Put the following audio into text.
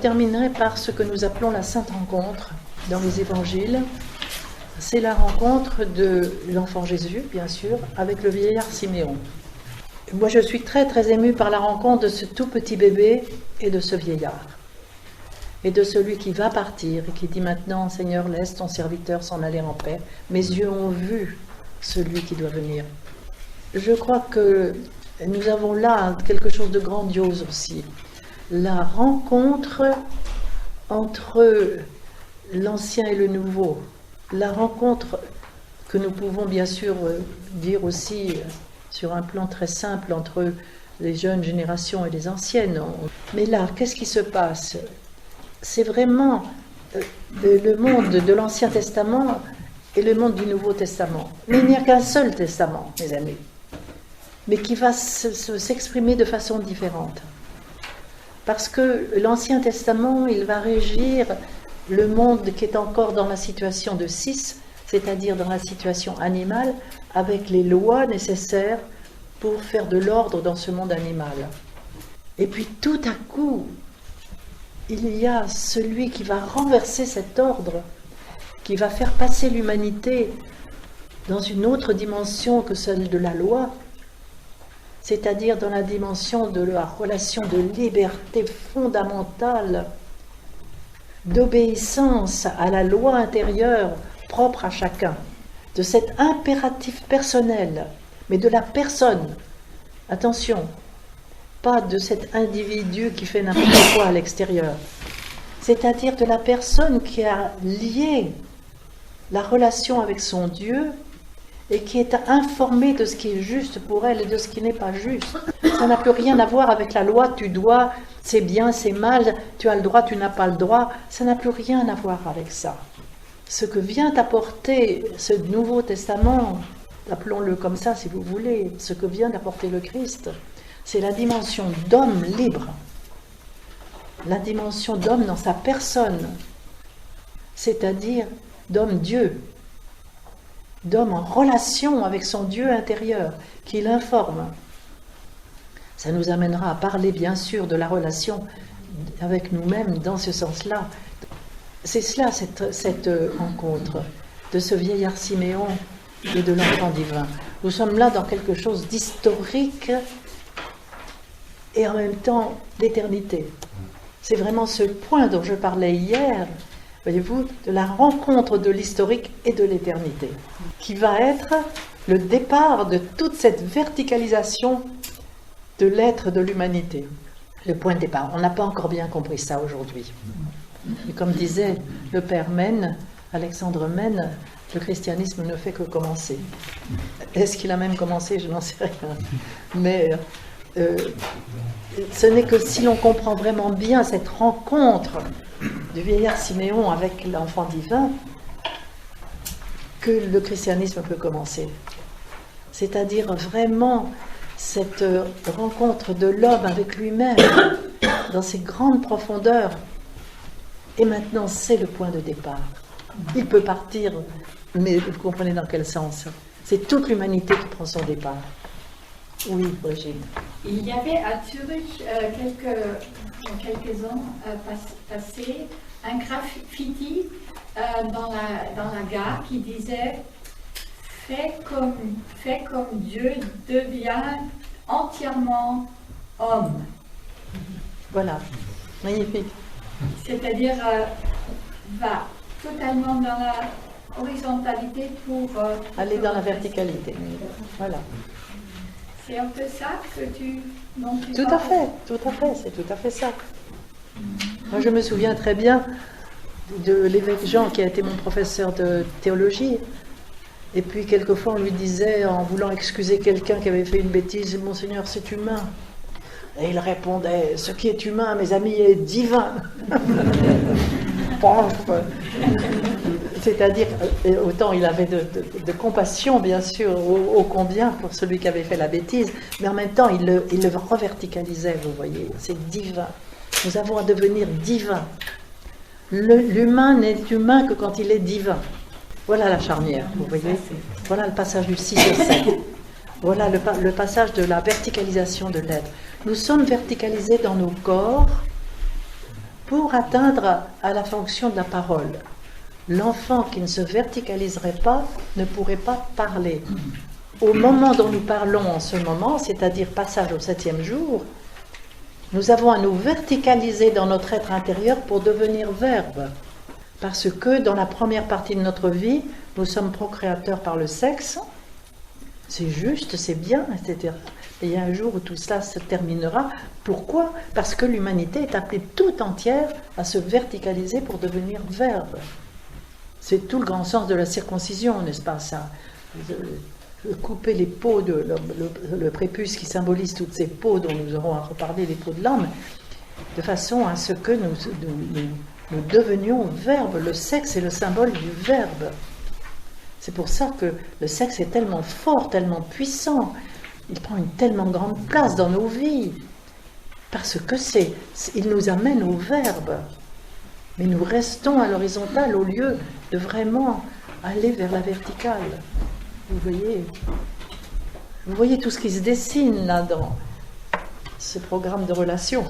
terminerai par ce que nous appelons la Sainte Rencontre dans les évangiles. C'est la rencontre de l'enfant Jésus, bien sûr, avec le vieillard Siméon. Moi, je suis très très émue par la rencontre de ce tout petit bébé et de ce vieillard. Et de celui qui va partir et qui dit maintenant, Seigneur, laisse ton serviteur s'en aller en paix. Mes yeux ont vu celui qui doit venir. Je crois que nous avons là quelque chose de grandiose aussi. La rencontre entre l'ancien et le nouveau. La rencontre que nous pouvons bien sûr dire aussi sur un plan très simple entre les jeunes générations et les anciennes. Mais là, qu'est-ce qui se passe ? C'est vraiment le monde de l'Ancien Testament et le monde du Nouveau Testament. Mais il n'y a qu'un seul testament, mes amis, mais qui va s'exprimer de façon différente. Parce que l'Ancien Testament, il va régir le monde qui est encore dans la situation de Sis, c'est-à-dire dans la situation animale, avec les lois nécessaires pour faire de l'ordre dans ce monde animal. Et puis tout à coup, il y a celui qui va renverser cet ordre, qui va faire passer l'humanité dans une autre dimension que celle de la loi, c'est-à-dire dans la dimension de la relation de liberté fondamentale, d'obéissance à la loi intérieure propre à chacun, de cet impératif personnel, mais de la personne. Attention, pas de cet individu qui fait n'importe quoi à l'extérieur, c'est-à-dire de la personne qui a lié la relation avec son Dieu et qui est informée de ce qui est juste pour elle et de ce qui n'est pas juste. Ça n'a plus rien à voir avec la loi, tu dois, c'est bien, c'est mal, tu as le droit, tu n'as pas le droit, ça n'a plus rien à voir avec ça. Ce que vient apporter ce Nouveau Testament, appelons-le comme ça si vous voulez, ce que vient d'apporter le Christ, c'est la dimension d'homme libre, la dimension d'homme dans sa personne, c'est-à-dire d'homme-Dieu, d'homme en relation avec son Dieu intérieur, qui l'informe. Ça nous amènera à parler bien sûr de la relation avec nous-mêmes dans ce sens-là. C'est cela, cette rencontre de ce vieillard Siméon et de l'enfant divin. Nous sommes là dans quelque chose d'historique et en même temps d'éternité. C'est vraiment ce point dont je parlais hier, voyez-vous, de la rencontre de l'historique et de l'éternité, qui va être le départ de toute cette verticalisation de l'être de l'humanité. Le point de départ. On n'a pas encore bien compris ça aujourd'hui. Et comme disait le père Mène, Alexandre Mène, le christianisme ne fait que commencer. Est-ce qu'il a même commencé? Je n'en sais rien. Mais ce n'est que si l'on comprend vraiment bien cette rencontre du vieillard Siméon avec l'enfant divin que le christianisme peut commencer. C'est-à-dire vraiment cette rencontre de l'homme avec lui-même dans ses grandes profondeurs. Et maintenant, c'est le point de départ. Il peut partir, mais vous comprenez dans quel sens? C'est toute l'humanité qui prend son départ. Oui, Brigitte. Il y avait à Zurich, quelques ans passés, un graffiti dans la gare qui disait « Fais comme Dieu devient entièrement homme ». Voilà, magnifique. C'est-à-dire, va totalement dans la horizontalité pour... aller dans la verticalité. Voilà. C'est un peu ça dont tu Tout parles. à fait, c'est tout à fait ça. Moi, je me souviens très bien de l'évêque Jean, qui a été mon professeur de théologie. Et puis, quelquefois, on lui disait, en voulant excuser quelqu'un qui avait fait une bêtise, « Monseigneur, c'est humain ». Et il répondait, « Ce qui est humain, mes amis, est divin ». C'est-à-dire, autant il avait de compassion, bien sûr, ô combien pour celui qui avait fait la bêtise, mais en même temps, il le reverticalisait, vous voyez, c'est divin. Nous avons à devenir divin. L'humain n'est humain que quand il est divin. Voilà la charnière, vous voyez. Voilà le passage du 6 au 7. Voilà le passage de la verticalisation de l'être. Nous sommes verticalisés dans nos corps pour atteindre à la fonction de la parole. L'enfant qui ne se verticaliserait pas ne pourrait pas parler. Au moment dont nous parlons en ce moment, c'est-à-dire passage au 7e jour, nous avons à nous verticaliser dans notre être intérieur pour devenir verbe. Parce que dans la première partie de notre vie, nous sommes procréateurs par le sexe, c'est juste, c'est bien, etc. Et il y a un jour où tout cela se terminera. Pourquoi? Parce que l'humanité est appelée tout entière à se verticaliser pour devenir verbe. C'est tout le grand sens de la circoncision, n'est-ce pas ça? Couper les peaux, le prépuce qui symbolise toutes ces peaux dont nous aurons à reparler, les peaux de l'homme, de façon à ce que nous devenions verbe. Le sexe est le symbole du verbe. C'est pour ça que le sexe est tellement fort, tellement puissant. Il prend une tellement grande place dans nos vies. Parce que il nous amène au verbe. Mais nous restons à l'horizontale au lieu de vraiment aller vers la verticale. Vous voyez tout ce qui se dessine là dans ce programme de relations.